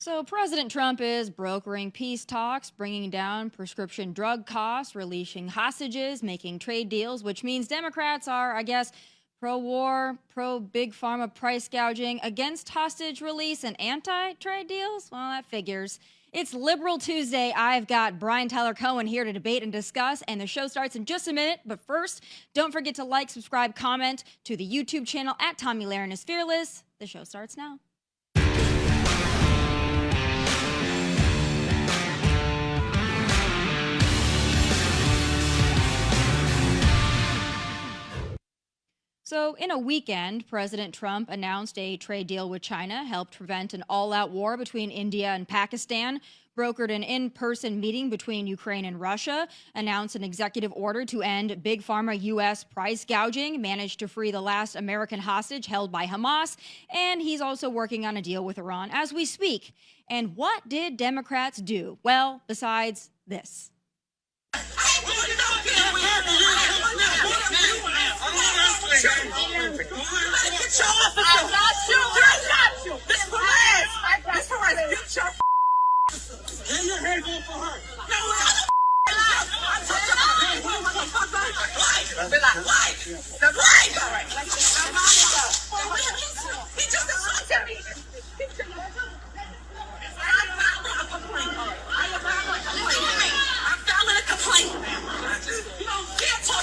So, President Trump is brokering peace talks, bringing down prescription drug costs, releasing hostages, making trade deals, which means Democrats are, I guess, pro war, pro big pharma price gouging, against hostage release, and anti trade deals. Well, that figures. It's Liberal Tuesday. I've got Brian Tyler Cohen here to debate and discuss, and the show starts in just a minute. But first, don't forget to like, subscribe, comment to the YouTube channel at Tomi Lahren is Fearless. The show starts now. So, in a weekend, President Trump announced a trade deal with China, helped prevent an all-out war between India and Pakistan, brokered an in-person meeting between Ukraine and Russia, announced an executive order to end big pharma U.S. price gouging, managed to free the last American hostage held by Hamas, and he's also working on a deal with Iran as we speak. And what did Democrats do? Well, besides this.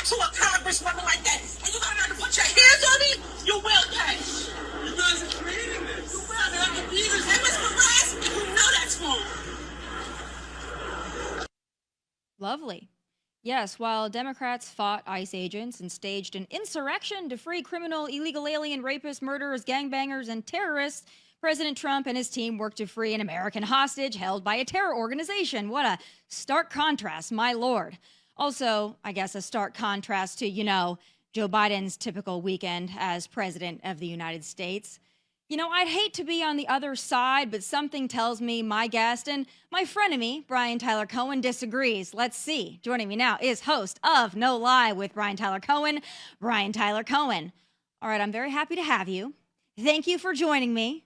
To a congresswoman like that, and you gotta put your hands on me, you will pay. You guys are creating this. You will. They're the leaders. And Ms. Perez, you know that's wrong. Lovely. Yes, while Democrats fought ICE agents and staged an insurrection to free criminal, illegal alien, rapists, murderers, gangbangers, and terrorists, President Trump and his team worked to free an American hostage held by a terror organization. What a stark contrast, my lord. Also, I guess a stark contrast to, Joe Biden's typical weekend as president of the United States. I'd hate to be on the other side, but something tells me my guest and my frenemy, Brian Tyler Cohen, disagrees. Let's see. Joining me now is host of No Lie with Brian Tyler Cohen, Brian Tyler Cohen. All right, I'm very happy to have you. Thank you for joining me.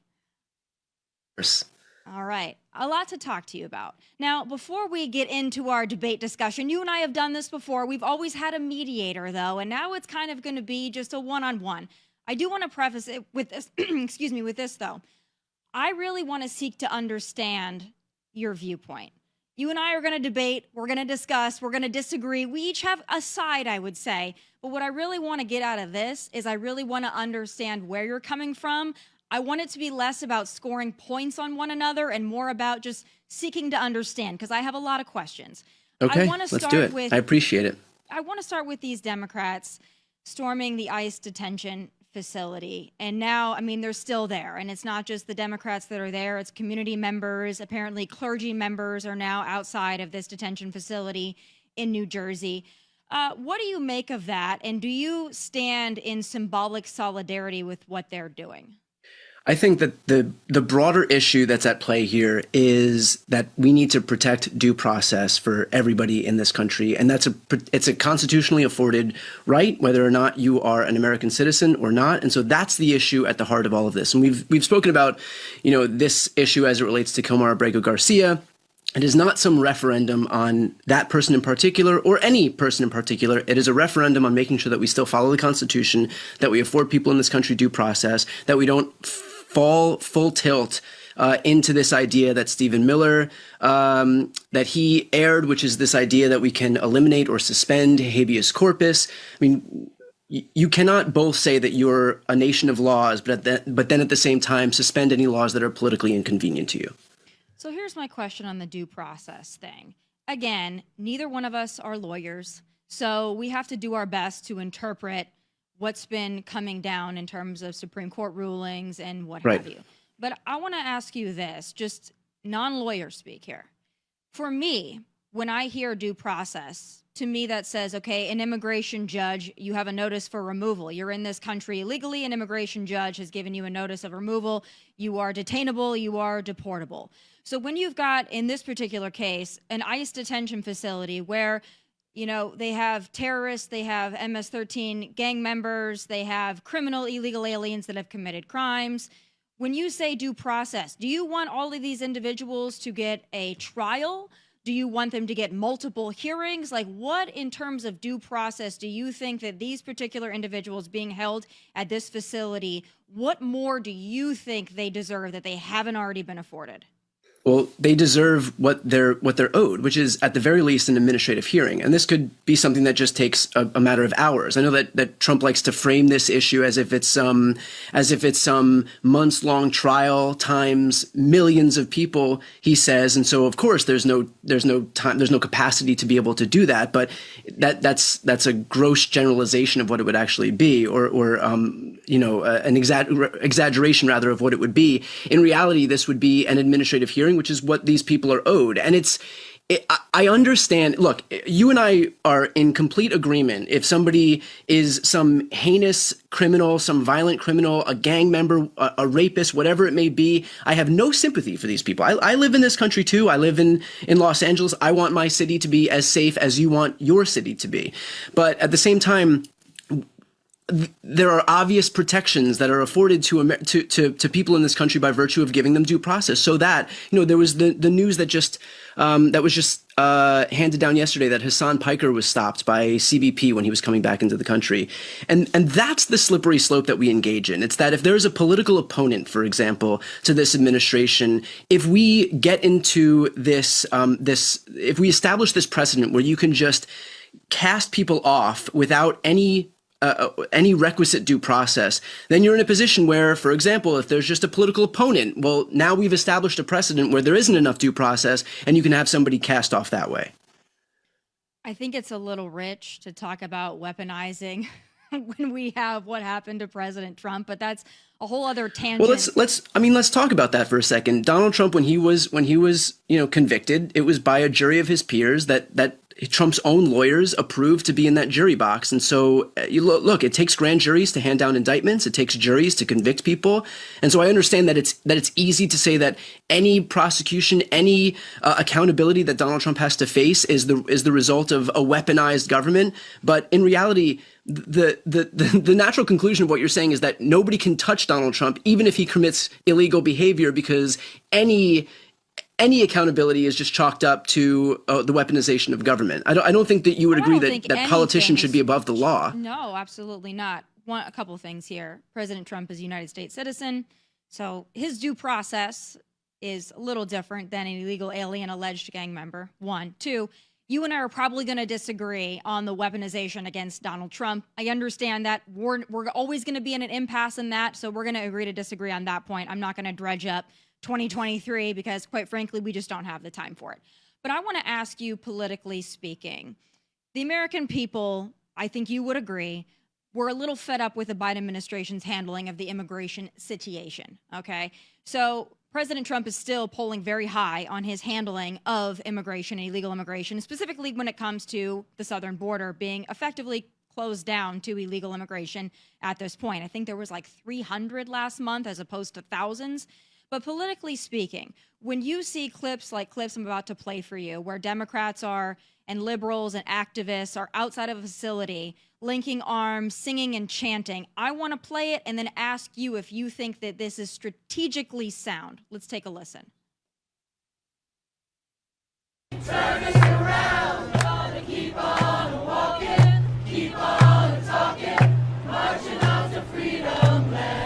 All right. A lot to talk to you about. Now, before we get into our debate discussion, you and I have done this before. We've always had a mediator, though, and now it's kind of going to be just a one-on-one. I do want to preface it with this, with this, though. I really want to seek to understand your viewpoint. You and I are going to debate. We're going to discuss. We're going to disagree. We each have a side, I would say. But what I really want to get out of this is I really want to understand where you're coming from. I want it to be less about scoring points on one another and more about just seeking to understand, because I have a lot of questions. Okay, let's do it. I appreciate it. I want to start with these Democrats storming the ICE detention facility. And now, they're still there. And it's not just the Democrats that are there. It's community members. Apparently, clergy members are now outside of this detention facility in New Jersey. What do you make of that? And do you stand in symbolic solidarity with what they're doing? I think that the broader issue that's at play here is that we need to protect due process for everybody in this country, and it's a constitutionally afforded right, whether or not you are an American citizen or not. And so that's the issue at the heart of all of this. And we've spoken about this issue as it relates to Comar Abrego Garcia. It is not some referendum on that person in particular or any person in particular. It is a referendum on making sure that we still follow the Constitution, that we afford people in this country due process, that we don't fall full tilt into this idea that Stephen Miller, that he aired, which is this idea that we can eliminate or suspend habeas corpus. You cannot both say that you're a nation of laws, but then at the same time suspend any laws that are politically inconvenient to you. So here's my question on the due process thing. Again, neither one of us are lawyers, so we have to do our best to interpret what's been coming down in terms of Supreme Court rulings and what have you. But I want to ask you this, just non-lawyer speak here. For me, when I hear due process, to me that says, okay, an immigration judge, you have a notice for removal. You're in this country illegally. An immigration judge has given you a notice of removal. You are detainable. You are deportable. So when you've got, in this particular case, an ICE detention facility where they have terrorists, they have MS-13 gang members, they have criminal illegal aliens that have committed crimes. When you say due process, do you want all of these individuals to get a trial? Do you want them to get multiple hearings? Like, what in terms of due process do you think that these particular individuals being held at this facility, what more do you think they deserve that they haven't already been afforded? Well, they deserve what they're owed, which is at the very least an administrative hearing. And this could be something that just takes a matter of hours. I know that Trump likes to frame this issue as if it's some months-long trial times millions of people, he says. And so of course there's no time, there's no capacity to be able to do that. But that's a gross generalization of what it would actually be, or an exaggeration rather of what it would be. In reality, this would be an administrative hearing, which is what these people are owed. And I understand. Look, you and I are in complete agreement. If somebody is some heinous criminal, some violent criminal, a gang member, a rapist, whatever it may be, I have no sympathy for these people. I live in this country too. I live in Los Angeles. I want my city to be as safe as you want your city to be. But at the same time, there are obvious protections that are afforded to people in this country by virtue of giving them due process. So that, there was the news that was just handed down yesterday that Hassan Piker was stopped by CBP when he was coming back into the country, and that's the slippery slope that we engage in. It's that if there is a political opponent, for example, to this administration, if we get into this, if we establish this precedent where you can just cast people off without any requisite due process, then you're in a position where, for example, if there's just a political opponent, well, now we've established a precedent where there isn't enough due process and you can have somebody cast off that way. I think it's a little rich to talk about weaponizing when we have what happened to President Trump, but that's a whole other tangent. Well, let's talk about that for a second. Donald Trump, when he was convicted, it was by a jury of his peers that Trump's own lawyers approved to be in that jury box. And so look, it takes grand juries to hand down indictments. It takes juries to convict people. And so I understand that it's easy to say that any prosecution, any accountability that Donald Trump has to face is the result of a weaponized government. But in reality, the natural conclusion of what you're saying is that nobody can touch Donald Trump, even if he commits illegal behavior, because any accountability is just chalked up to the weaponization of government. I don't think that you would agree that politicians should be above the law. No, absolutely not. A couple of things here. President Trump is a United States citizen, so his due process is a little different than an illegal alien alleged gang member. One. Two, you and I are probably going to disagree on the weaponization against Donald Trump. I understand that we're always going to be in an impasse in that, so we're going to agree to disagree on that point. I'm not going to dredge up 2023 because, quite frankly, we just don't have the time for it. But I want to ask you, politically speaking, the American people, I think you would agree, were a little fed up with the Biden administration's handling of the immigration situation, okay? So President Trump is still polling very high on his handling of immigration and illegal immigration, specifically when it comes to the southern border being effectively closed down to illegal immigration at this point. I think there was like 300 last month as opposed to thousands. But politically speaking, when you see clips like clips I'm about to play for you, where Democrats are and liberals and activists are outside of a facility, linking arms, singing and chanting, I want to play it and then ask you if you think that this is strategically sound. Let's take a listen. Turn us around, gonna keep on walking, keep on talking, marching on to freedom land.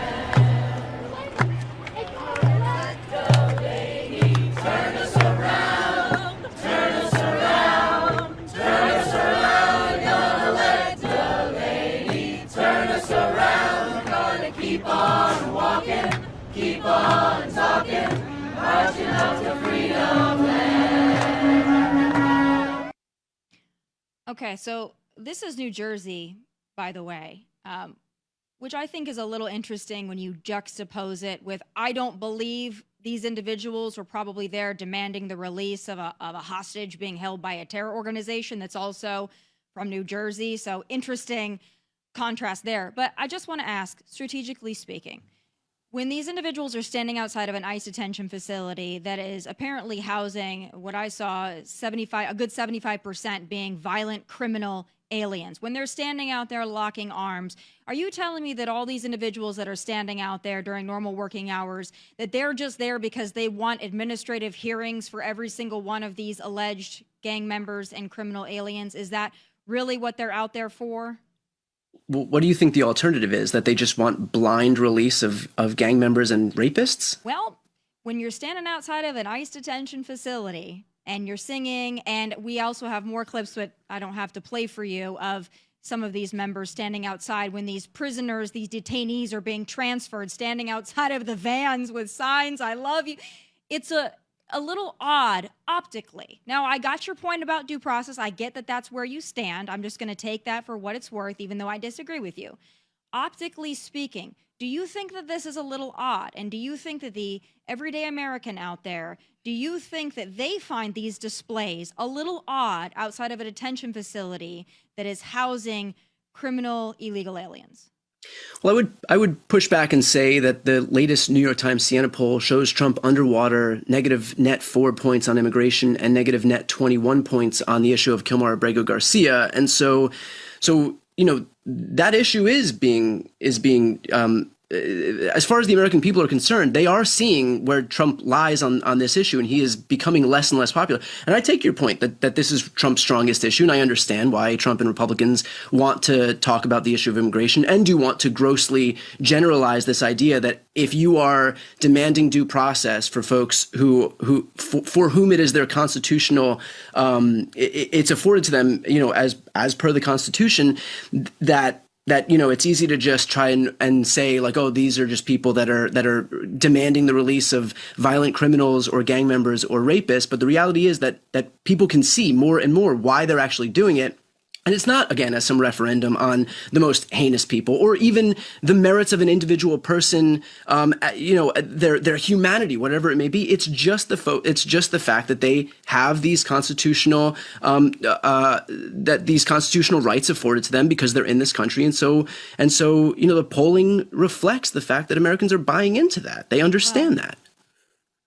Keep on walking, keep on talking, marching up to freedom land. Okay, so this is New Jersey, by the way, which I think is a little interesting when you juxtapose it with, I don't believe these individuals were probably there demanding the release of a hostage being held by a terror organization that's also from New Jersey. So interesting contrast there. But I just want to ask, strategically speaking, When these individuals are standing outside of an ICE detention facility that is apparently housing what I saw a good 75% being violent criminal aliens, when they're standing out there locking arms, are you telling me that all these individuals that are standing out there during normal working hours, that they're just there because they want administrative hearings for every single one of these alleged gang members and criminal aliens? Is that really what they're out there for? What do you think the alternative is? That they just want blind release of gang members and rapists? Well, when you're standing outside of an ICE detention facility and you're singing, and we also have more clips that I don't have to play for you of some of these members standing outside when these prisoners, these detainees are being transferred, standing outside of the vans with signs, "I love you." It's a little odd optically. Now, I got your point about due process. I get that that's where you stand. I'm just going to take that for what it's worth, even though I disagree with you. Optically speaking, do you think that this is a little odd? And do you think that the everyday American out there, do you think that they find these displays a little odd outside of a detention facility that is housing criminal illegal aliens? Well, I would push back and say that the latest New York Times Siena poll shows Trump underwater, negative net 4 points on immigration and negative net 21 points on the issue of Kilmar Abrego Garcia. And so that issue is being as far as the American people are concerned, they are seeing where Trump lies on this issue, and he is becoming less and less popular. And I take your point that this is Trump's strongest issue, and I understand why Trump and Republicans want to talk about the issue of immigration and do want to grossly generalize this idea that if you are demanding due process for folks for whom it is their constitutional, it's afforded to them, as per the Constitution, that it's easy to just try and say like, oh, these are just people that are demanding the release of violent criminals or gang members or rapists. But the reality is that people can see more and more why they're actually doing it. And it's not, again, as some referendum on the most heinous people or even the merits of an individual person, their humanity, whatever it may be. It's just the fact that they have these constitutional rights afforded to them because they're in this country, and so the polling reflects the fact that Americans are buying into that. They understand that.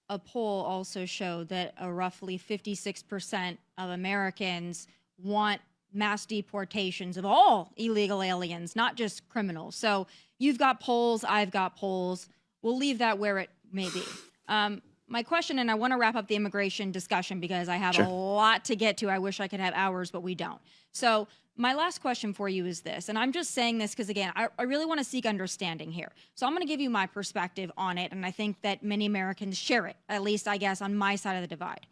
A poll also showed that roughly 56% of Americans want mass deportations of all illegal aliens, not just criminals. So you've got polls, I've got polls. We'll leave that where it may be. My question, and I want to wrap up the immigration discussion because I have a lot to get to. I wish I could have hours, but we don't. So my last question for you is this, and I'm just saying this because, again, I really want to seek understanding here. So I'm going to give you my perspective on it, and I think that many Americans share it, at least, I guess, on my side of the divide.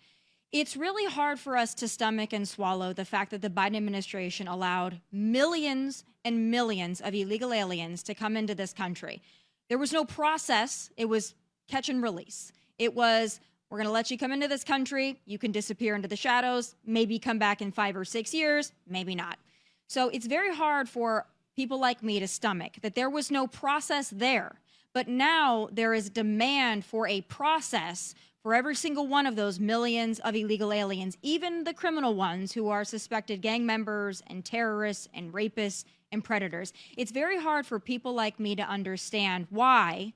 It's really hard for us to stomach and swallow the fact that the Biden administration allowed millions and millions of illegal aliens to come into this country. There was no process. It was catch and release. It was, we're going to let you come into this country. You can disappear into the shadows, maybe come back in 5 or 6 years, maybe not. So it's very hard for people like me to stomach that there was no process there. But now there is demand for a process for every single one of those millions of illegal aliens, even the criminal ones who are suspected gang members and terrorists and rapists and predators. It's very hard for people like me to understand why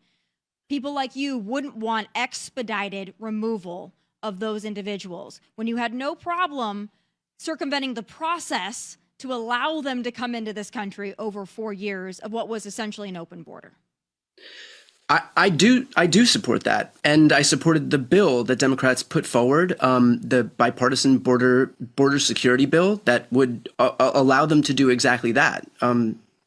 people like you wouldn't want expedited removal of those individuals when you had no problem circumventing the process to allow them to come into this country over 4 years of what was essentially an open border. I do support that, and I supported the bill that Democrats put forward, the bipartisan border security bill that would allow them to do exactly that.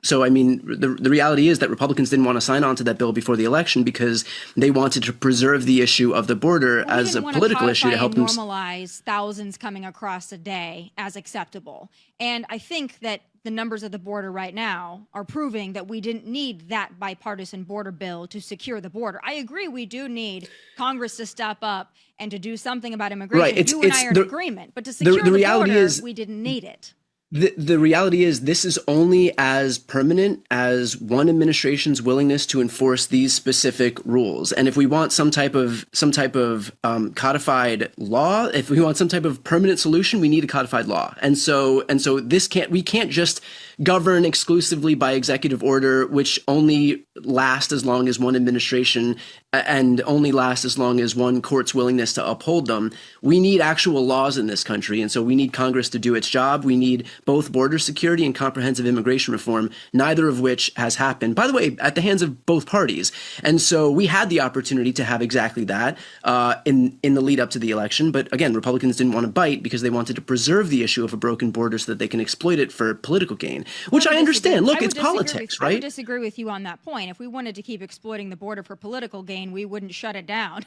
So, I mean, the reality is that Republicans didn't want to sign on to that bill before the election because they wanted to preserve the issue of the border as a political issue to help them normalize thousands coming across a day as acceptable. And I think that the numbers of the border right now are proving that we didn't need that bipartisan border bill to secure the border. I agree we do need Congress to step up and to do something about immigration. Right. You and I are in agreement. But to secure the border, we didn't need it. The reality is this is only as permanent as one administration's willingness to enforce these specific rules. And if we want some type of codified law, if we want some type of permanent solution, we need a codified law. And so we can't just govern exclusively by executive order, which only last as long as one administration and only last as long as one court's willingness to uphold them. We need actual laws in this country. And so we need Congress to do its job. We need both border security and comprehensive immigration reform, neither of which has happened, by the way, at the hands of both parties. And so we had the opportunity to have exactly that in the lead up to the election. But again, Republicans didn't want to bite because they wanted to preserve the issue of a broken border so that they can exploit it for political gain, which I understand. Look, it's politics, right? I would disagree with you on that point. If we wanted to keep exploiting the border for political gain, we wouldn't shut it down,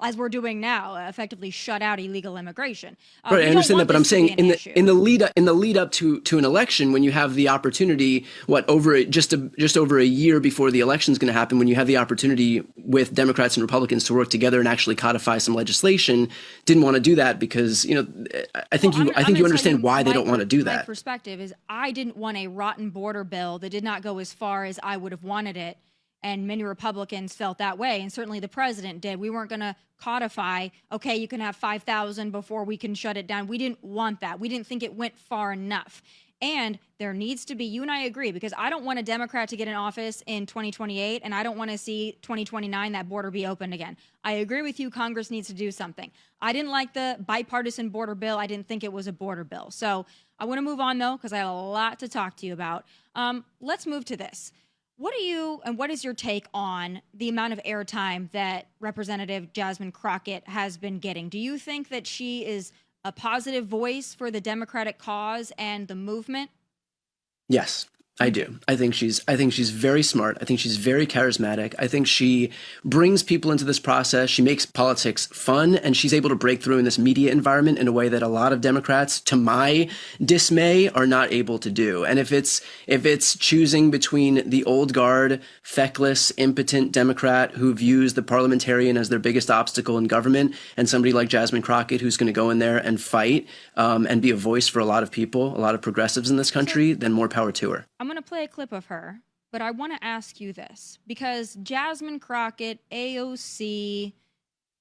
as we're doing now, effectively shut out illegal immigration. Right, I understand that, but I'm saying in the lead up to an election, when you have the opportunity, just over a year before the election is going to happen, when you have the opportunity with Democrats and Republicans to work together and actually codify some legislation, didn't want to do that because I think you understand why they don't want to do that. My perspective is I didn't want a rotten border bill that did not go as far as I would have wanted it. And many Republicans felt that way. And certainly the president did. We weren't going to codify, okay, you can have 5,000 before we can shut it down. We didn't want that. We didn't think it went far enough. And there needs to be, you and I agree, because I don't want a Democrat to get in office in 2028, and I don't want to see 2029 that border be opened again. I agree with you. Congress needs to do something. I didn't like the bipartisan border bill. I didn't think it was a border bill. So I want to move on, though, because I have a lot to talk to you about. Let's move to this. What is your take on the amount of airtime that Representative Jasmine Crockett has been getting? Do you think that she is a positive voice for the Democratic cause and the movement? Yes, I do. I think she's very smart. I think she's very charismatic. I think she brings people into this process. She makes politics fun, and she's able to break through in this media environment in a way that a lot of Democrats, to my dismay, are not able to do. And if it's choosing between the old guard, feckless, impotent Democrat who views the parliamentarian as their biggest obstacle in government, and somebody like Jasmine Crockett who's going to go in there and fight and be a voice for a lot of people, a lot of progressives in this country, then more power to her. I'm going to play a clip of her, but I want to ask you this, because Jasmine Crockett, AOC,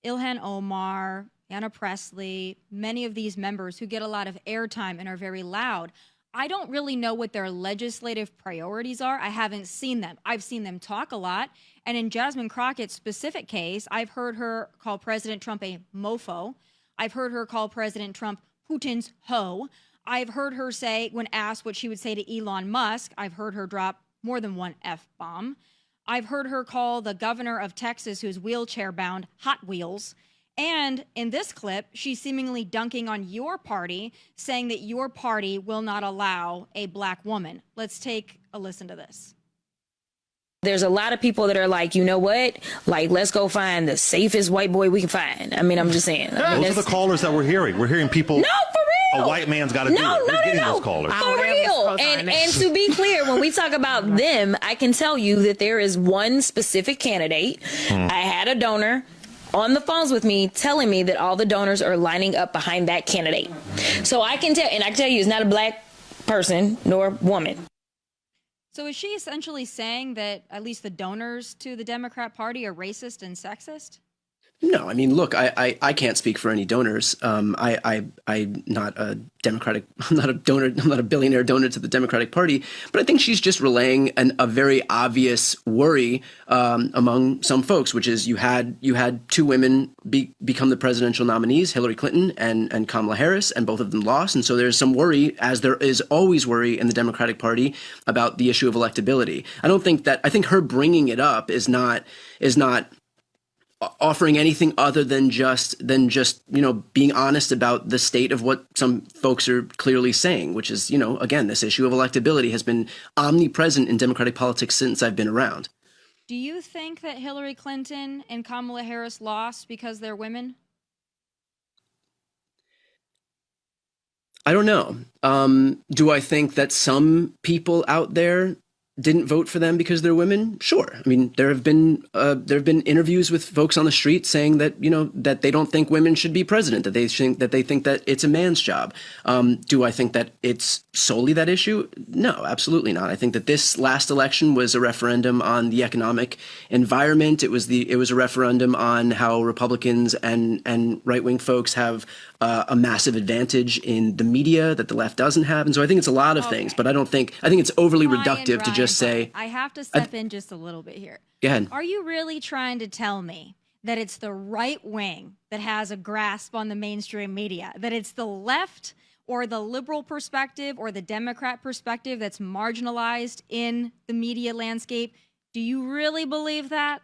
Ilhan Omar, Anna Presley, many of these members who get a lot of airtime and are very loud, I don't really know what their legislative priorities are. I haven't seen them. I've seen them talk a lot. And in Jasmine Crockett's specific case, I've heard her call President Trump a mofo. I've heard her call President Trump Putin's hoe. I've heard her say, when asked what she would say to Elon Musk, I've heard her drop more than one F-bomb. I've heard her call the governor of Texas, who's wheelchair-bound, Hot Wheels. And in this clip, she's seemingly dunking on your party, saying that your party will not allow a black woman. Let's take a listen to this. There's a lot of people that are like, you know what? Like, let's go find the safest white boy we can find. I mean, I'm just saying. Those are the callers that we're hearing. We're hearing people. No, for real. A white man's got to do it. We're getting those callers. For real. And to be clear, when we talk about them, I can tell you that there is one specific candidate. I had a donor on the phones with me telling me that all the donors are lining up behind that candidate. So I can tell, and I can tell you it's not a black person nor woman. So is she essentially saying that at least the donors to the Democrat Party are racist and sexist? No, I mean, look, I can't speak for any donors. I'm not a Democratic, I'm not a donor, I'm not a billionaire donor to the Democratic Party, but I think she's just relaying a very obvious worry among some folks, which is you had two women become the presidential nominees, Hillary Clinton and Kamala Harris, and both of them lost. And so there's some worry, as there is always worry in the Democratic Party, about the issue of electability. I think her bringing it up is not offering anything other than just being honest about the state of what some folks are clearly saying, which is, again, this issue of electability has been omnipresent in Democratic politics since I've been around. Do you think that Hillary Clinton and Kamala Harris lost because they're women? I don't know. Do I think that some people out there didn't vote for them because they're women? Sure. I mean, there have been interviews with folks on the street saying that that they don't think women should be president, that they think that it's a man's job. Do I think that it's solely that issue? No, absolutely not. I think that this last election was a referendum on the economic environment. It was a referendum on how Republicans and right-wing folks have a massive advantage in the media that the left doesn't have. And so I think it's a lot of things, but I think it's overly reductive to just say. I have to step in just a little bit here. Go ahead. Are you really trying to tell me that it's the right wing that has a grasp on the mainstream media, that it's the left or the liberal perspective or the Democrat perspective that's marginalized in the media landscape? Do you really believe that?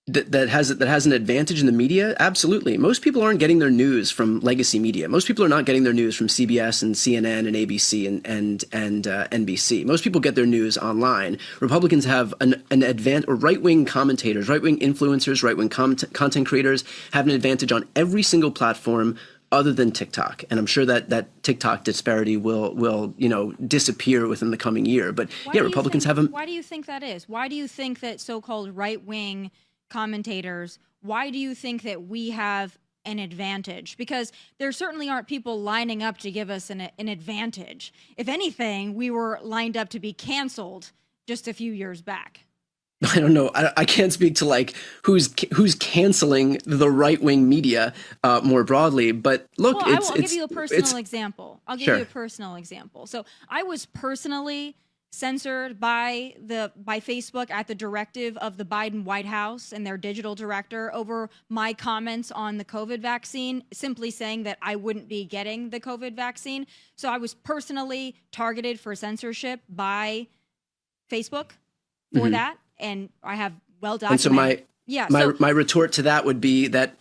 That has an advantage in the media? Absolutely. Most people aren't getting their news from legacy media. Most people are not getting their news from CBS and CNN and ABC and NBC. Most people get their news online. Republicans have an advantage, or right-wing commentators, right-wing influencers, right-wing content creators have an advantage on every single platform other than TikTok. And I'm sure that TikTok disparity will disappear within the coming year. But Republicans have a. Why do you think that is? Why do you think that so-called right-wing commentators, why do you think that we have an advantage? Because there certainly aren't people lining up to give us an advantage. If anything, we were lined up to be canceled just a few years back. I don't know. I can't speak to like who's canceling the right wing media more broadly. But look, I'll give you a personal example. I'll give you a personal example. So I was personally censored by Facebook at the directive of the Biden White House and their digital director over my comments on the COVID vaccine, simply saying that I wouldn't be getting the COVID vaccine. So I was personally targeted for censorship by Facebook for that, and I have well documented. And so my retort to that would be that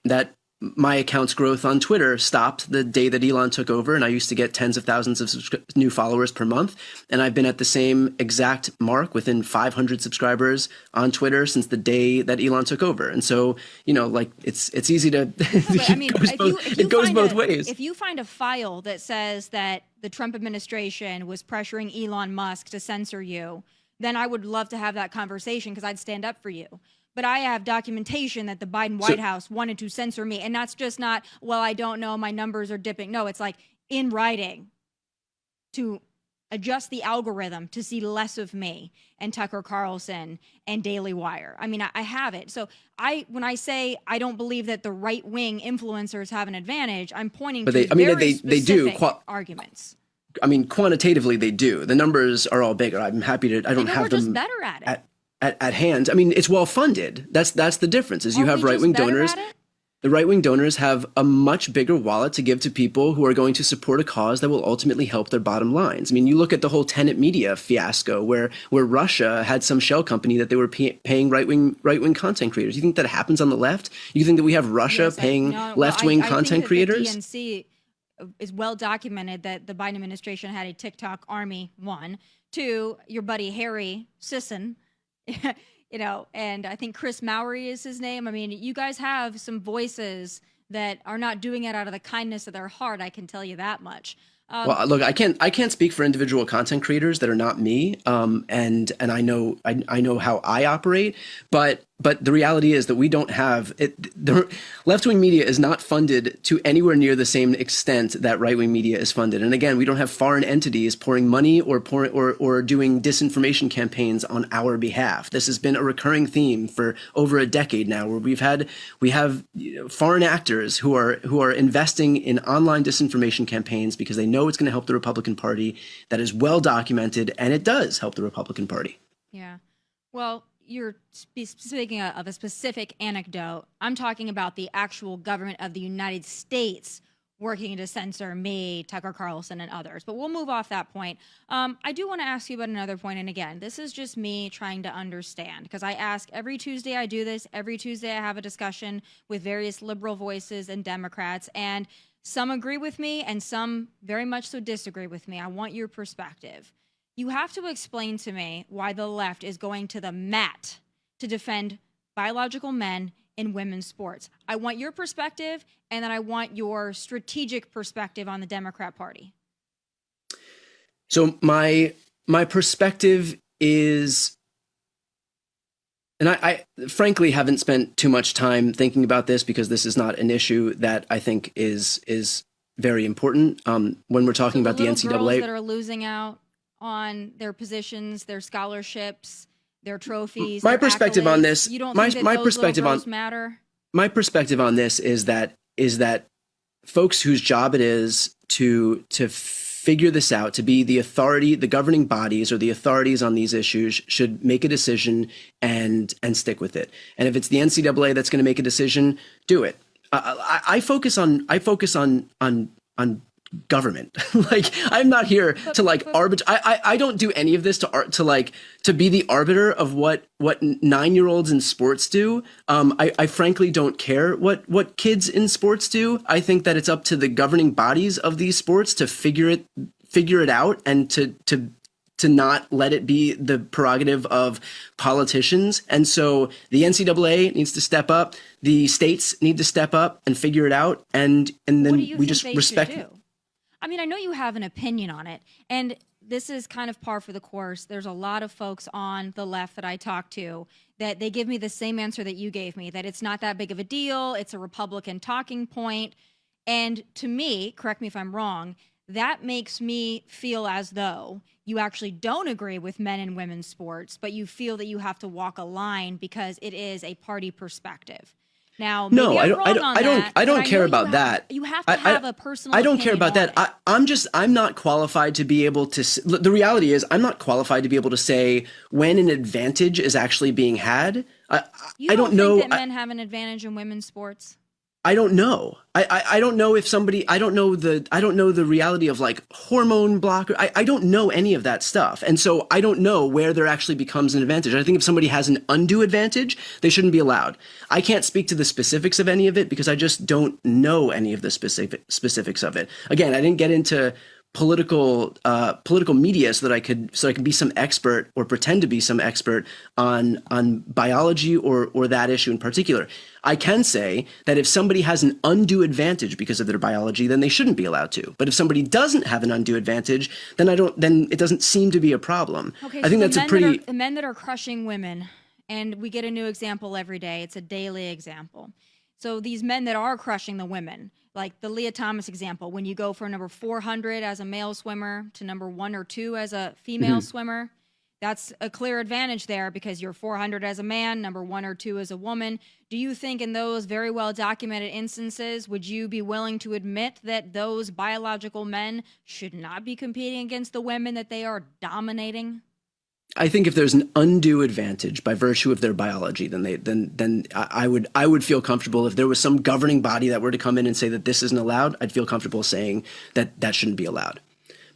my account's growth on Twitter stopped the day that Elon took over, and I used to get tens of thousands of new followers per month. And I've been at the same exact mark within 500 subscribers on Twitter since the day that Elon took over. And so, it's easy to. It goes both ways. If you find a file that says that the Trump administration was pressuring Elon Musk to censor you, then I would love to have that conversation because I'd stand up for you. But I have documentation that the Biden White House wanted to censor me. And that's just not, well, I don't know, my numbers are dipping. No, it's like in writing to adjust the algorithm to see less of me and Tucker Carlson and Daily Wire. I mean, I have it. So when I say I don't believe that the right wing influencers have an advantage, I'm pointing to very specific arguments. I mean, quantitatively, they do. The numbers are all bigger. I'm happy to, I don't have them just better at it. At hand. I mean, it's well funded. That's the difference. Is you have right-wing donors. The right-wing donors have a much bigger wallet to give to people who are going to support a cause that will ultimately help their bottom lines. I mean, you look at the whole Tenet Media fiasco, where Russia had some shell company that they were paying right-wing content creators. You think that happens on the left? You think that we have Russia paying left-wing content creators? The DNC is well documented that the Biden administration had a TikTok army. 1, 2, your buddy Harry Sisson. And I think Chris Mowry is his name. I mean, you guys have some voices that are not doing it out of the kindness of their heart. I can tell you that much. Well, look, I can't speak for individual content creators that are not me. And I know how I operate, but the reality is that we don't have it. The left-wing media is not funded to anywhere near the same extent that right-wing media is funded. And again, we don't have foreign entities pouring money or doing disinformation campaigns on our behalf. This has been a recurring theme for over a decade now, where we have foreign actors who are investing in online disinformation campaigns because they know it's going to help the Republican Party. That is well documented, and it does help the Republican Party. Yeah. Well, you're speaking of a specific anecdote. I'm talking about the actual government of the United States working to censor me, Tucker Carlson, and others. But we'll move off that point. I do want to ask you about another point. And again, this is just me trying to understand, because I ask every Tuesday I do this. Every Tuesday I have a discussion with various liberal voices and Democrats. And some agree with me and some very much so disagree with me. I want your perspective. You have to explain to me why the left is going to the mat to defend biological men in women's sports. I want your perspective, and then I want your strategic perspective on the Democrat Party. So my perspective is, and I frankly haven't spent too much time thinking about this because this is not an issue that I think is very important. When we're talking about the little NCAA, girls that are losing out on their positions, their scholarships, their trophies. My their perspective on accolades, this, you don't my think that those perspective little on girls matter? My perspective on this is that folks whose job it is to figure this out, to be the authority, the governing bodies or the authorities on these issues should make a decision and stick with it. And if it's the NCAA that's going to make a decision, do it. I focus on government. Like, I'm not here to like arbitrate. I don't do any of this to be the arbiter of what 9-year-olds in sports do. I frankly don't care what kids in sports do. I think that it's up to the governing bodies of these sports to figure it out and to not let it be the prerogative of politicians. And so the NCAA needs to step up. The states need to step up and figure it out. And then we just respect. I mean, I know you have an opinion on it, and this is kind of par for the course. There's a lot of folks on the left that I talk to that they give me the same answer that you gave me, that it's not that big of a deal. It's a Republican talking point. And to me, correct me if I'm wrong, that makes me feel as though you actually don't agree with men and women's sports, but you feel that you have to walk a line because it is a party perspective. Now, no, I don't care know about that. You have to have a personal. I don't care about that. I'm not qualified to be able to. The reality is, I'm not qualified to be able to say when an advantage is actually being had. I don't know. Think that men have an advantage in women's sports? I don't know. I don't know if somebody, I don't know the reality of like hormone blocker. I don't know any of that stuff. And so I don't know where there actually becomes an advantage. I think if somebody has an undue advantage, they shouldn't be allowed. I can't speak to the specifics of any of it because I just don't know any of the specifics of it. Again, I didn't get into political media so I could be some expert or pretend to be some expert on biology or that issue in particular. I can say that if somebody has an undue advantage because of their biology, then they shouldn't be allowed to. But if somebody doesn't have an undue advantage, then it doesn't seem to be a problem. Okay, I think that's the men that are crushing women, and we get a new example every day. It's a daily example. So these men that are crushing the women, like the Leah Thomas example, when you go from number 400 as a male swimmer to number 1 or 2 as a female swimmer, that's a clear advantage there because you're 400 as a man, number 1 or 2 as a woman. Do you think in those very well documented instances, would you be willing to admit that those biological men should not be competing against the women that they are dominating? I think if there's an undue advantage by virtue of their biology, then I would feel comfortable if there was some governing body that were to come in and say that this isn't allowed. I'd feel comfortable saying that shouldn't be allowed.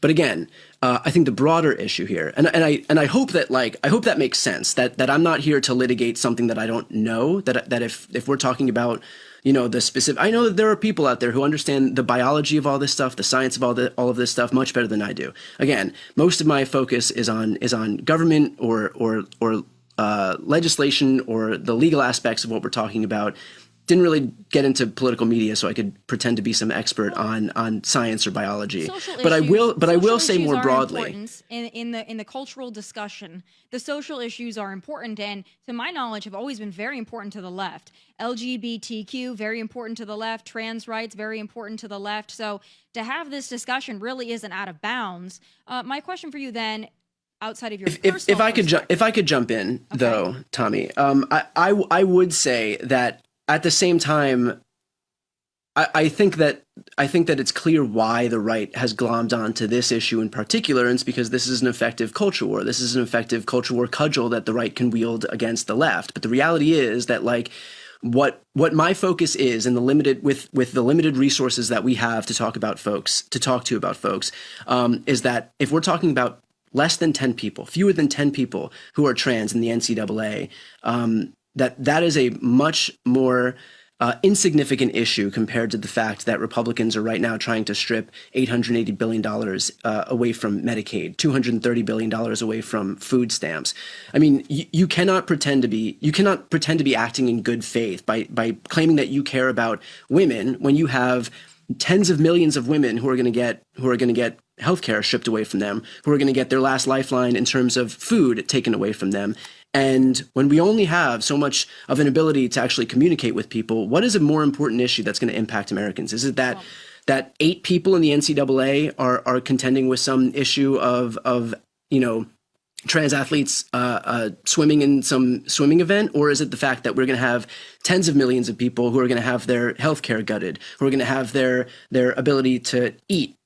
But again, I think the broader issue here, and I hope that makes sense. That I'm not here to litigate something that I don't know. That if we're talking about the specific, I know that there are people out there who understand the biology of all this stuff, the science of all of this stuff much better than I do. Again, most of my focus is on government or legislation or the legal aspects of what we're talking about. Didn't really get into political media so I could pretend to be some expert on science or biology. But I will say more broadly. In the cultural discussion, the social issues are important, and to my knowledge have always been very important to the left. LGBTQ, very important to the left. Trans rights, very important to the left. So to have this discussion really isn't out of bounds. My question for you then, outside of your personal if I could jump in, okay, though, Tomi, I would say that at the same time, I think that it's clear why the right has glommed onto this issue in particular, and it's because this is an effective culture war. This is an effective culture war cudgel that the right can wield against the left. But the reality is that what my focus is in the limited with the limited resources that we have to talk to about folks, is that if we're talking about less than 10 people, fewer than 10 people who are trans in the NCAA, that is a much more insignificant issue compared to the fact that Republicans are right now trying to strip $880 billion away from Medicaid, $230 billion away from food stamps. I mean, you cannot pretend to be acting in good faith by claiming that you care about women when you have tens of millions of women who are going to get healthcare stripped away from them, who are going to get their last lifeline in terms of food taken away from them. And when we only have so much of an ability to actually communicate with people, what is a more important issue that's going to impact Americans? Is it that 8 people in the NCAA are contending with some issue of trans athletes swimming in some swimming event? Or is it the fact that we're going to have tens of millions of people who are going to have their healthcare gutted, who are going to have their ability to eat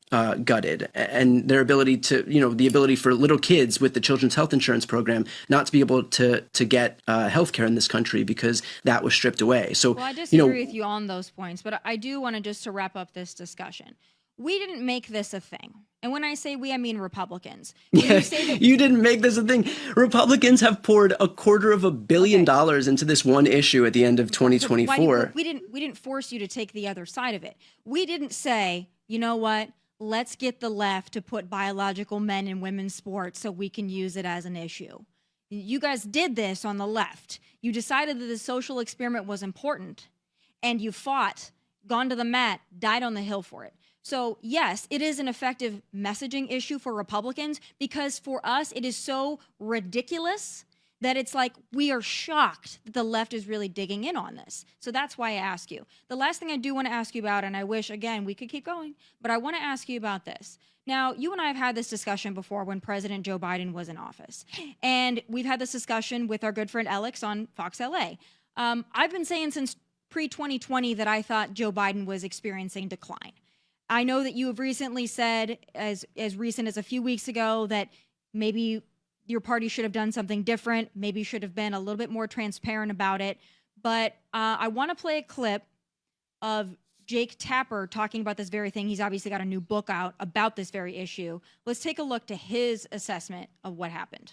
gutted, and their ability to, the ability for little kids with the Children's Health Insurance Program not to be able to get healthcare in this country because that was stripped away? So, well, I disagree with you on those points, but I do want to just to wrap up this discussion. We didn't make this a thing. And when I say we, I mean Republicans. Yeah, you didn't make this a thing. Republicans have poured $250 million into this one issue at the end of 2024. We didn't force you to take the other side of it. We didn't say, you know what, let's get the left to put biological men in women's sports so we can use it as an issue. You guys did this on the left. You decided that the social experiment was important, and you fought, gone to the mat, died on the hill for it. So yes, it is an effective messaging issue for Republicans, because for us, it is so ridiculous that it's like we are shocked that the left is really digging in on this. So that's why I ask you. The last thing I do want to ask you about, and I wish, again, we could keep going, but I want to ask you about this. Now, you and I have had this discussion before when President Joe Biden was in office. And we've had this discussion with our good friend Alex on Fox LA. I've been saying since pre-2020 that I thought Joe Biden was experiencing decline. I know that you have recently said, as recent as a few weeks ago, that maybe your party should have done something different, maybe should have been a little bit more transparent about it. But I want to play a clip of Jake Tapper talking about this very thing. He's obviously got a new book out about this very issue. Let's take a look to his assessment of what happened.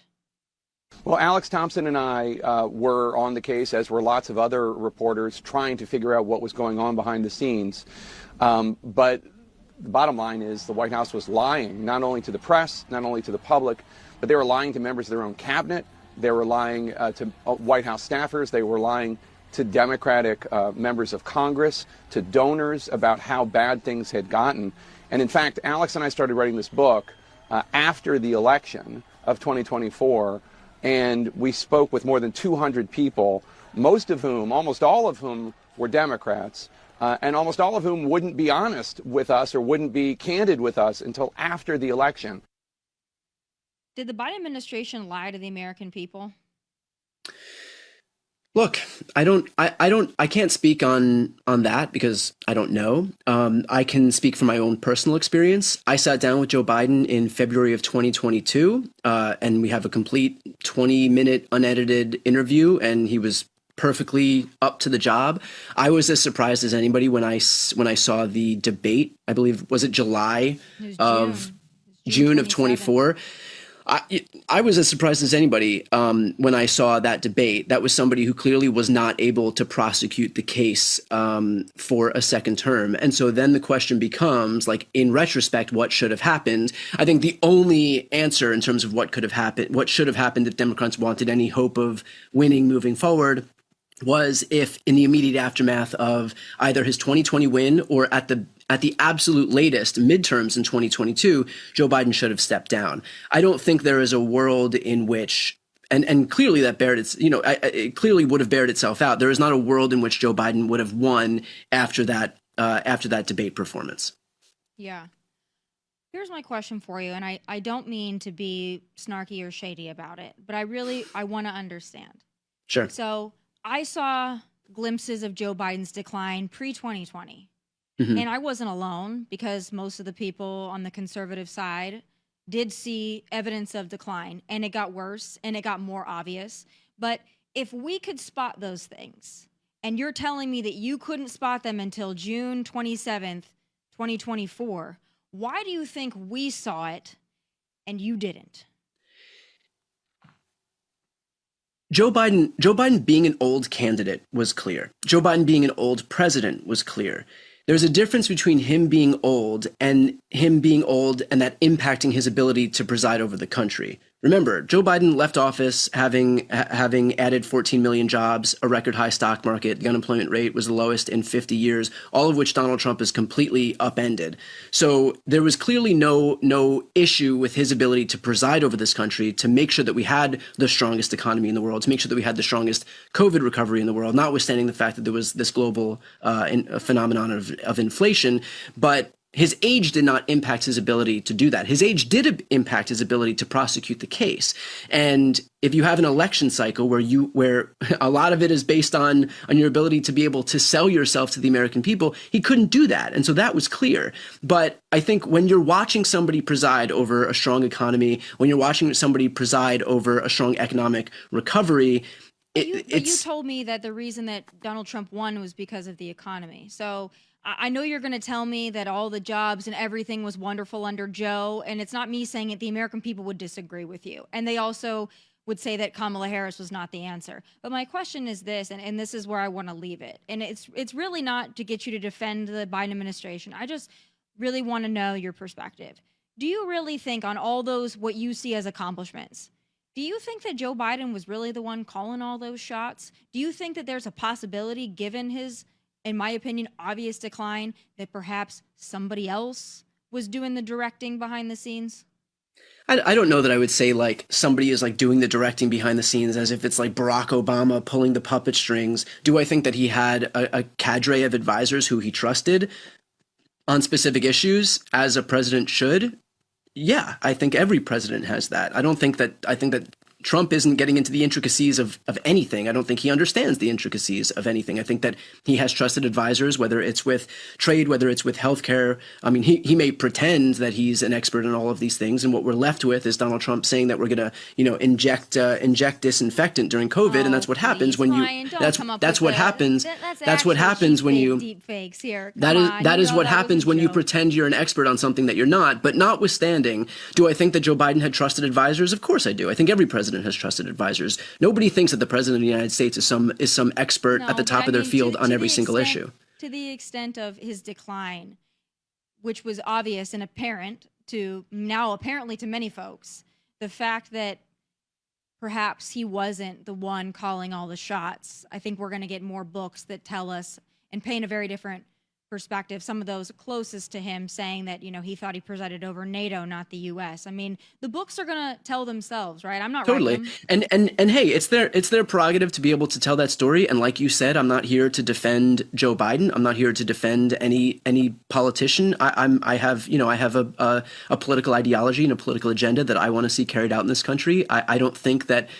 Well, Alex Thompson and I were on the case, as were lots of other reporters, trying to figure out what was going on behind the scenes. But the bottom line is the White House was lying, not only to the press, not only to the public, but they were lying to members of their own cabinet. They were lying to White House staffers. They were lying to Democratic members of Congress, to donors about how bad things had gotten. And in fact, Alex and I started writing this book after the election of 2024, and we spoke with more than 200 people, most of whom, almost all of whom, were Democrats, and almost all of whom wouldn't be honest with us or wouldn't be candid with us until after the election. Did the Biden administration lie to the American people? Look, I can't speak on that because I don't know. I can speak from my own personal experience. I sat down with Joe Biden in February of 2022, and we have a complete 20-minute unedited interview, and he was perfectly up to the job. I was as surprised as anybody when I saw the debate. I believe, was it July of June of 24? I was as surprised as anybody when I saw that debate. That was somebody who clearly was not able to prosecute the case for a second term. And so then the question becomes, like, in retrospect, what should have happened? I think the only answer in terms of what could have happened, what should have happened if Democrats wanted any hope of winning moving forward, was if in the immediate aftermath of either his 2020 win or at the absolute latest midterms in 2022, Joe Biden should have stepped down. I don't think there is a world in which, and clearly that it clearly would have bared itself out. There is not a world in which Joe Biden would have won after that debate performance. Yeah. Here's my question for you, and I don't mean to be snarky or shady about it, but I want to understand. Sure. So I saw glimpses of Joe Biden's decline pre-2020. Mm-hmm. And I wasn't alone, because most of the people on the conservative side did see evidence of decline, and it got worse and it got more obvious. But if we could spot those things, and you're telling me that you couldn't spot them until June 27th, 2024, why do you think we saw it and you didn't? Joe Biden being an old candidate was clear. Joe Biden being an old president was clear. There's a difference between him being old and that impacting his ability to preside over the country. Remember, Joe Biden left office having added 14 million jobs, a record high stock market. The unemployment rate was the lowest in 50 years, all of which Donald Trump has completely upended. So there was clearly no issue with his ability to preside over this country, to make sure that we had the strongest economy in the world, to make sure that we had the strongest COVID recovery in the world, notwithstanding the fact that there was this global phenomenon of inflation. But his age did not impact his ability to do that. His age did impact his ability to prosecute the case. And if you have an election cycle where a lot of it is based on your ability to be able to sell yourself to the American people, he couldn't do that. And so that was clear. But I think when you're watching somebody preside over a strong economy, when you're watching somebody preside over a strong economic recovery, but you told me that the reason that Donald Trump won was because of the economy. So I know you're going to tell me that all the jobs and everything was wonderful under Joe, and it's not me saying it. The American people would disagree with you. And they also would say that Kamala Harris was not the answer. But my question is this, and this is where I want to leave it. And it's really not to get you to defend the Biden administration. I just really want to know your perspective. Do you really think on all those, what you see as accomplishments, do you think that Joe Biden was really the one calling all those shots? Do you think that there's a possibility, given his, in my opinion, obvious decline, that perhaps somebody else was doing the directing behind the scenes? I don't know that I would say like somebody is like doing the directing behind the scenes as if it's like Barack Obama pulling the puppet strings. Do I think that he had a cadre of advisors who he trusted on specific issues, as a president should? Yeah, I think every president has that. I think that Trump isn't getting into the intricacies of anything. I don't think he understands the intricacies of anything. I think that he has trusted advisors, whether it's with trade, whether it's with healthcare. I mean, he may pretend that he's an expert in all of these things, and what we're left with is Donald Trump saying that we're going to, inject disinfectant during COVID, and that's what happens when you. That's what happens. That's what happens when you. Deep fakes here. That is what happens when you pretend you're an expert on something that you're not. But notwithstanding, do I think that Joe Biden had trusted advisors? Of course I do. I think every president has trusted advisors. Nobody thinks that the president of the United States is some expert at the top of their field on every single issue. To the extent of his decline, which was obvious and apparent to now apparently to many folks, the fact that perhaps he wasn't the one calling all the shots. I think we're going to get more books that tell us and paint a very different perspective. Some of those closest to him saying that, he thought he presided over NATO, not the U.S. I mean, the books are going to tell themselves, right? I'm not totally. And hey, it's their prerogative to be able to tell that story. And like you said, I'm not here to defend Joe Biden. I'm not here to defend any politician. I have a political ideology and a political agenda that I want to see carried out in this country. I don't think that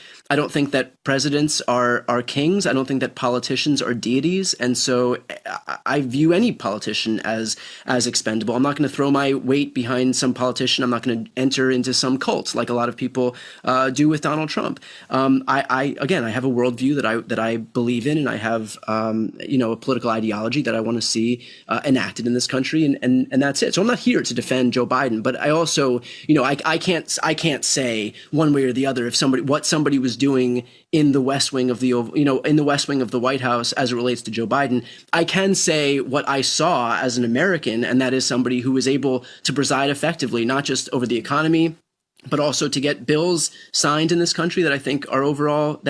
presidents are kings. I don't think that politicians are deities. And so I view any politician as expendable. I'm not going to throw my weight behind some politician. I'm not going to enter into some cult like a lot of people do with Donald Trump. I have a worldview that I believe in, and I have a political ideology that I want to see enacted in this country, and that's it. So I'm not here to defend Joe Biden, but I also I can't say one way or the other if somebody was doing in the West Wing of the White House as it relates to Joe Biden. I can say what I saw as an American, and that is somebody who was able to preside effectively, not just over the economy, but also to get bills signed in this country that I think are overall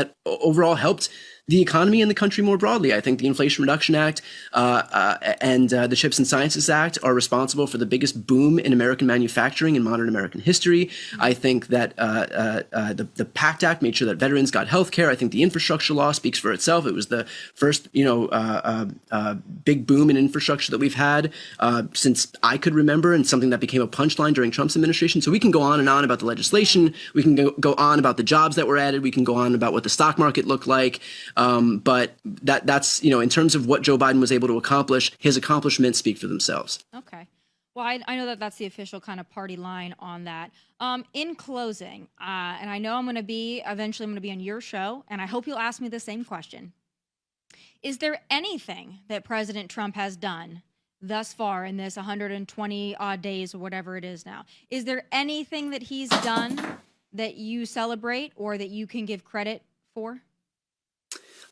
helped the economy and the country more broadly. I think the Inflation Reduction Act and the Chips and Sciences Act are responsible for the biggest boom in American manufacturing in modern American history. I think that the PACT Act made sure that veterans got health care. I think the infrastructure law speaks for itself. It was the first, big boom in infrastructure that we've had since I could remember, and something that became a punchline during Trump's administration. So we can go on and on about the legislation. We can go on about the jobs that were added. We can go on about what the stock market looked like. But that's in terms of what Joe Biden was able to accomplish, his accomplishments speak for themselves. Okay. Well, I know that that's the official kind of party line on that. In closing, and I know eventually I'm going to be on your show, and I hope you'll ask me the same question. Is there anything that President Trump has done thus far in this 120 odd days or whatever it is now? Is there anything that he's done that you celebrate or that you can give credit for?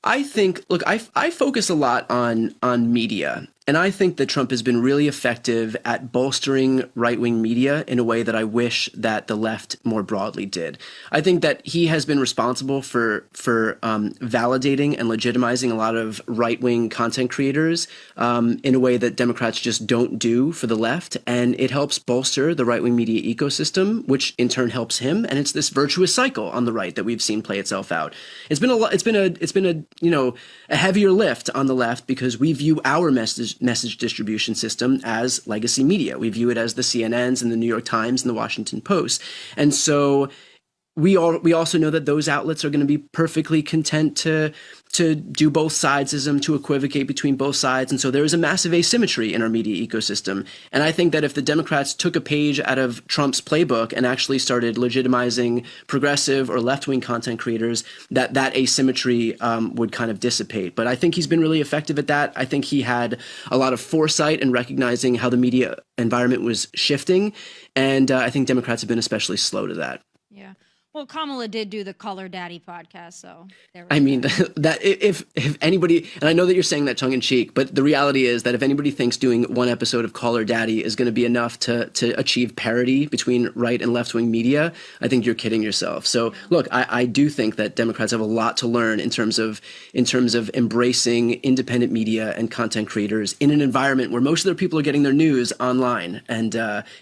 I think, look, I focus a lot on media, And I think that Trump has been really effective at bolstering right-wing media in a way that I wish that the left more broadly did. I think that he has been responsible for validating and legitimizing a lot of right-wing content creators in a way that Democrats just don't do for the left. And it helps bolster the right-wing media ecosystem, which in turn helps him. And it's this virtuous cycle on the right that we've seen play itself out. It's been a heavier lift on the left because we view our message distribution system as legacy media. We view it as the CNNs and the New York Times and the Washington Post. And so we also know that those outlets are going to be perfectly content to do both sidesism, to equivocate between both sides. And so there is a massive asymmetry in our media ecosystem. And I think that if the Democrats took a page out of Trump's playbook and actually started legitimizing progressive or left-wing content creators, that asymmetry would kind of dissipate. But I think he's been really effective at that. I think he had a lot of foresight in recognizing how the media environment was shifting. And I think Democrats have been especially slow to that. Yeah. Well, Kamala did do the Color Daddy podcast, so there we I go. mean, that if anybody, and I know that you're saying that tongue in cheek, but the reality is that if anybody thinks doing one episode of Call Her Daddy is going to be enough to achieve parity between right and left wing media, I think you're kidding yourself. So look, I do think that Democrats have a lot to learn in terms of embracing independent media and content creators in an environment where most of their people are getting their news online and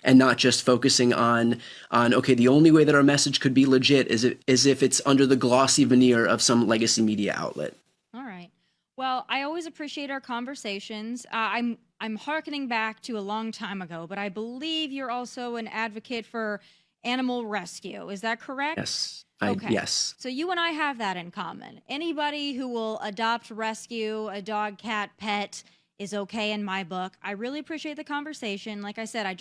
not just focusing on okay, the only way that our message could be legit is if it's under the glossy veneer of some legacy media outlet. All right. Well, I always appreciate our conversations. I'm hearkening back to a long time ago, but I believe you're also an advocate for animal rescue. Is that correct? Yes. Okay. Yes. So you and I have that in common. Anybody who will adopt, rescue a dog, cat, pet is okay in my book. I really appreciate the conversation. Like I said, I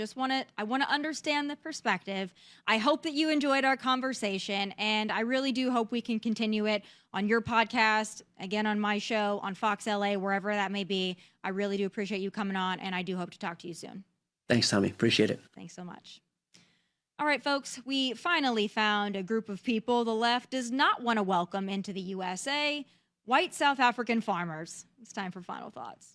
want to understand the perspective. I hope that you enjoyed our conversation, and I really do hope we can continue it on your podcast, again on my show, on Fox LA, wherever that may be. I really do appreciate you coming on, and I do hope to talk to you soon. Thanks, Tomi. Appreciate it. Thanks so much. All right, folks, we finally found a group of people the left does not want to welcome into the USA, white South African farmers. It's time for final thoughts.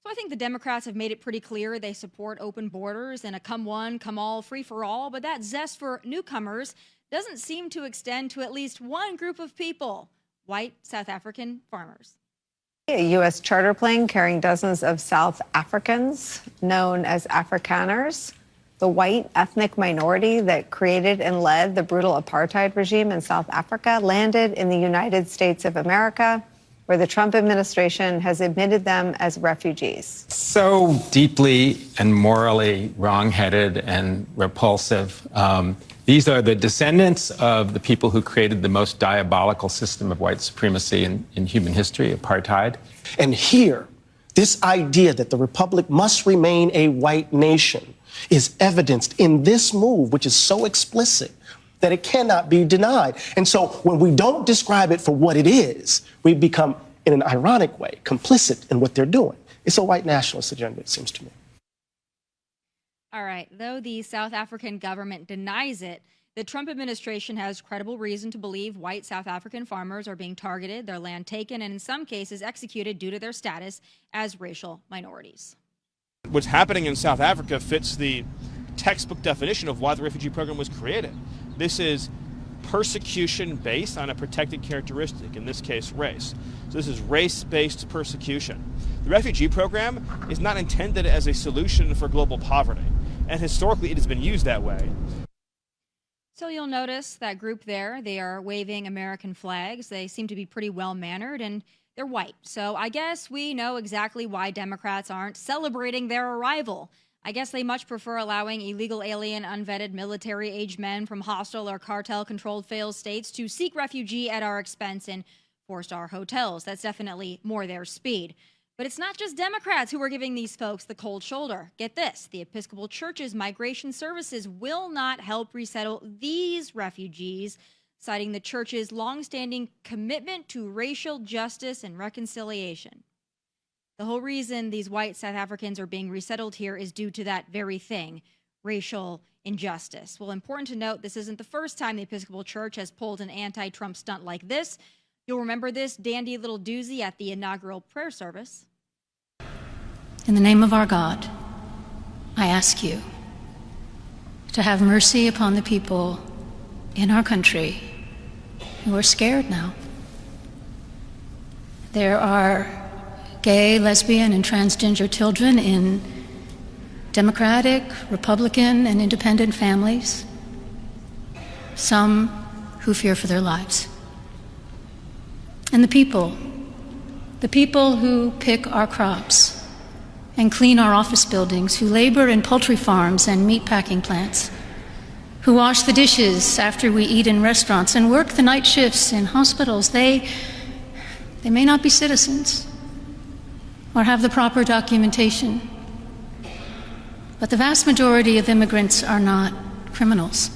So I think the Democrats have made it pretty clear they support open borders and a come one, come all, free for all, but that zest for newcomers doesn't seem to extend to at least one group of people, white South African farmers. A U.S. charter plane carrying dozens of South Africans, known as Afrikaners, the white ethnic minority that created and led the brutal apartheid regime in South Africa, landed in the United States of America, where the Trump administration has admitted them as refugees. So deeply and morally wrong-headed and repulsive. These are the descendants of the people who created the most diabolical system of white supremacy in human history, apartheid. And here, this idea that the republic must remain a white nation is evidenced in this move, which is so explicit that it cannot be denied. And so when we don't describe it for what it is, we become, in an ironic way, complicit in what they're doing. It's a white nationalist agenda, it seems to me. All right. Though the South African government denies it, the Trump administration has credible reason to believe white South African farmers are being targeted, their land taken, and in some cases executed due to their status as racial minorities. What's happening in South Africa fits the textbook definition of why the refugee program was created. This is persecution based on a protected characteristic, in this case, race. So this is race-based persecution. The refugee program is not intended as a solution for global poverty, and historically it has been used that way. So you'll notice that group there, they are waving American flags. They seem to be pretty well-mannered, and they're white. So I guess we know exactly why Democrats aren't celebrating their arrival. I guess they much prefer allowing illegal alien, unvetted military-aged men from hostile or cartel-controlled failed states to seek refugee at our expense in four-star hotels. That's definitely more their speed. But it's not just Democrats who are giving these folks the cold shoulder. Get this, the Episcopal Church's migration services will not help resettle these refugees, citing the church's longstanding commitment to racial justice and reconciliation. The whole reason these white South Africans are being resettled here is due to that very thing, racial injustice. Well, important to note, this isn't the first time the Episcopal Church has pulled an anti-Trump stunt like this. You'll remember this dandy little doozy at the inaugural prayer service. In the name of our God, I ask you to have mercy upon the people in our country who are scared now. There are gay, lesbian, and transgender children in Democratic, Republican, and independent families, some who fear for their lives. And the people who pick our crops and clean our office buildings, who labor in poultry farms and meatpacking plants, who wash the dishes after we eat in restaurants and work the night shifts in hospitals, they may not be citizens or have the proper documentation, but the vast majority of immigrants are not criminals.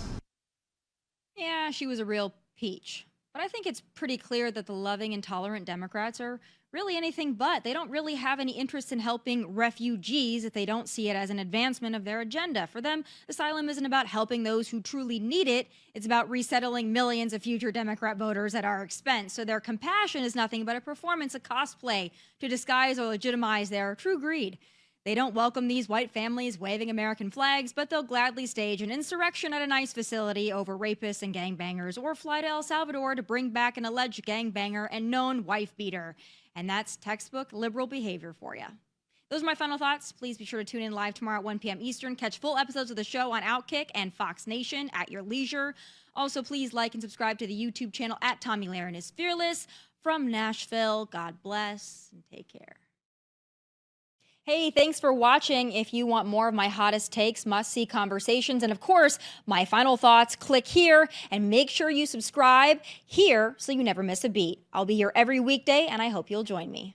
Yeah, she was a real peach. But I think it's pretty clear that the loving and tolerant Democrats are really anything but. They don't really have any interest in helping refugees if they don't see it as an advancement of their agenda. For them, asylum isn't about helping those who truly need it. It's about resettling millions of future Democrat voters at our expense. So their compassion is nothing but a performance, a cosplay to disguise or legitimize their true greed. They don't welcome these white families waving American flags, but they'll gladly stage an insurrection at an ICE facility over rapists and gangbangers, or fly to El Salvador to bring back an alleged gangbanger and known wife beater. And that's textbook liberal behavior for you. Those are my final thoughts. Please be sure to tune in live tomorrow at 1 p.m. Eastern. Catch full episodes of the show on Outkick and Fox Nation at your leisure. Also, please like and subscribe to the YouTube channel at Tomi Lahren is Fearless. From Nashville, God bless and take care. Hey, thanks for watching. If you want more of my hottest takes, must-see conversations, and of course, my final thoughts, click here and make sure you subscribe here so you never miss a beat. I'll be here every weekday, and I hope you'll join me.